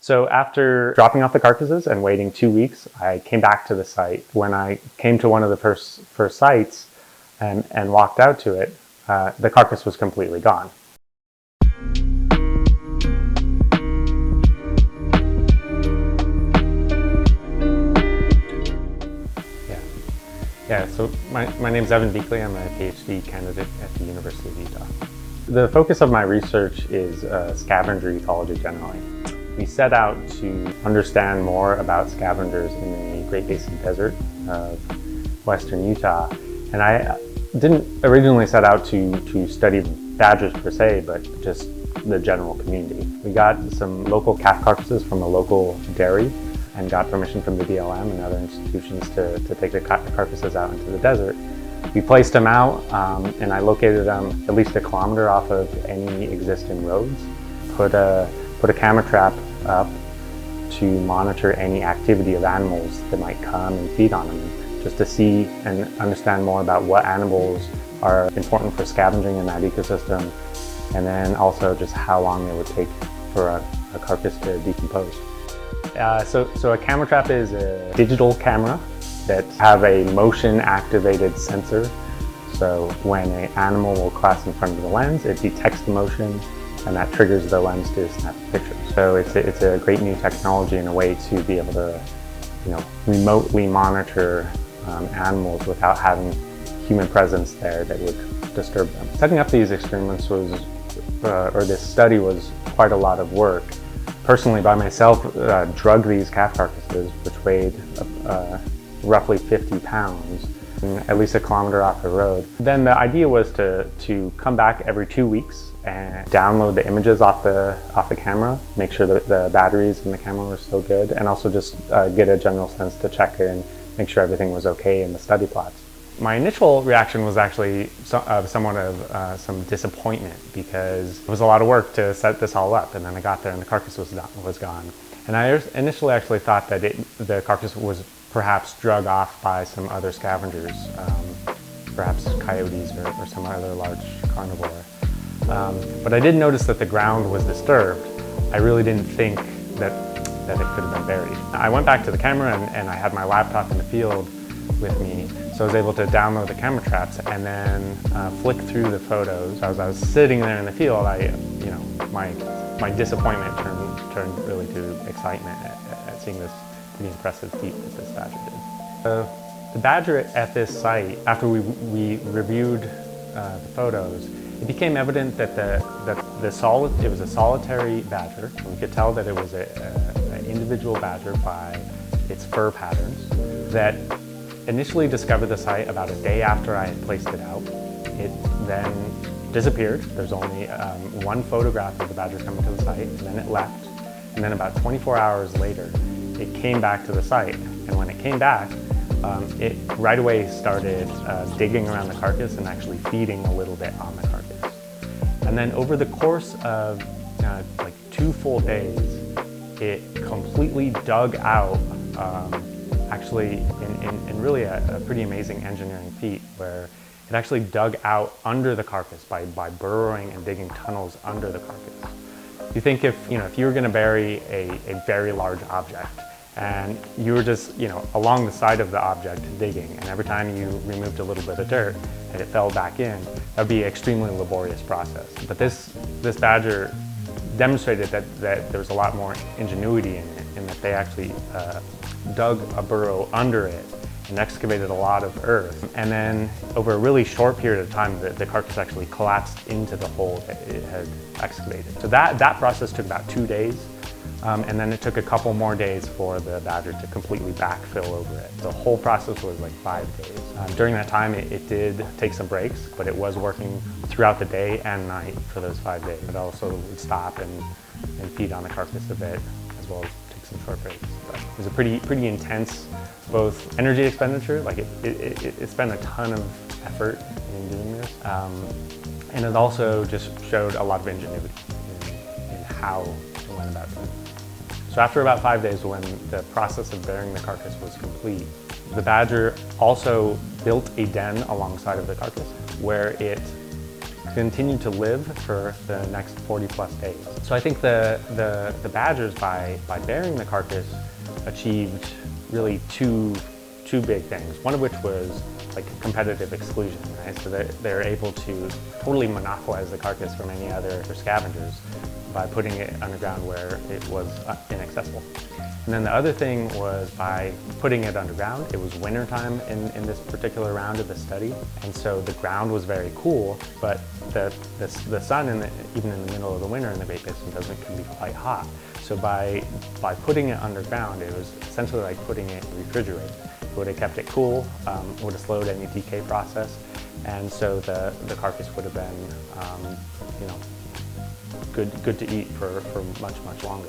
So after dropping off the carcasses and waiting 2 weeks, I came back to the site. When I came to one of the first sites and walked out to it, the carcass was completely gone. Yeah, so my name's Evan Beakley. I'm a PhD candidate at the University of Utah. The focus of my research is scavenger ecology generally. We set out to understand more about scavengers in the Great Basin Desert of western Utah. And I didn't originally set out to study badgers per se, but just the general community. We got some local calf carcasses from a local dairy and got permission from the BLM and other institutions to take the carcasses out into the desert. We placed them out and I located them at least 1 kilometer off of any existing roads. Put a camera trap up to monitor any activity of animals that might come and feed on them, just to see and understand more about what animals are important for scavenging in that ecosystem, and then also just how long it would take for a carcass to decompose. So a camera trap is a digital camera that have a motion activated sensor. So when an animal will cross in front of the lens, it detects the motion and that triggers the lens to snap a picture. So it's a great new technology and a way to be able to, remotely monitor animals without having human presence there that would disturb them. Setting up these experiments or this study was quite a lot of work. Personally, by myself, drug these calf carcasses, which weighed roughly 50 pounds, at least 1 kilometer off the road. Then the idea was to come back every 2 weeks and download the images off the camera, make sure that the batteries in the camera were still good, and also just get a general sense to check in, make sure everything was okay in the study plots. My initial reaction was actually somewhat of some disappointment, because it was a lot of work to set this all up, and then I got there and the carcass was gone. And I initially actually thought that the carcass was perhaps drug off by some other scavengers, perhaps coyotes or some other large carnivore. But I did notice that the ground was disturbed. I really didn't think that it could have been buried. I went back to the camera and I had my laptop in the field with me, so I was able to download the camera traps and then flick through the photos. As I was sitting there in the field, my disappointment turned really to excitement at seeing this pretty impressive feat that this badger did. The badger at this site, after we reviewed the photos, it became evident that it was a solitary badger. We could tell that it was an individual badger by its fur patterns. That initially discovered the site about a day after I had placed it out. It then disappeared. There's only one photograph of the badger coming to the site, and then it left. And then about 24 hours later, it came back to the site. And when it came back, it right away started digging around the carcass and actually feeding a little bit on the carcass. And then over the course of like 2 full days, it completely dug out, actually in really a pretty amazing engineering feat, where it actually dug out under the carcass by burrowing and digging tunnels under the carcass. You think if you were going to bury a very large object, and you were just along the side of the object digging, and every time you removed a little bit of dirt and it fell back in, that would be an extremely laborious process. But this badger demonstrated that there was a lot more ingenuity in it, in that they actually dug a burrow under it and excavated a lot of earth. And then over a really short period of time, the carcass actually collapsed into the hole that it had excavated. So that process took about 2 days. And then it took a couple more days for the badger to completely backfill over it. The whole process was like 5 days. During that time, it did take some breaks, but it was working throughout the day and night for those 5 days. It also would stop and feed on the carcass a bit, as well as take some short breaks. But it was a pretty intense, both energy expenditure, like it spent a ton of effort in doing this, and it also just showed a lot of ingenuity in how it went about it. So after about 5 days, when the process of burying the carcass was complete, the badger also built a den alongside of the carcass where it continue to live for the next 40 plus days. So I think the badgers, by burying the carcass, achieved really two big things. One of which was like competitive exclusion, right? So they're able to totally monopolize the carcass from any other scavengers by putting it underground where it was inaccessible. And then the other thing was by putting it underground, it was wintertime in this particular round of the study. And so the ground was very cool, but the sun, even in the middle of the winter in the Great Basin, can be quite hot. So by putting it underground, it was essentially like putting it in a refrigerator. It would have kept it cool, would have slowed any decay process, and so the carcass would have been, good to eat for much longer.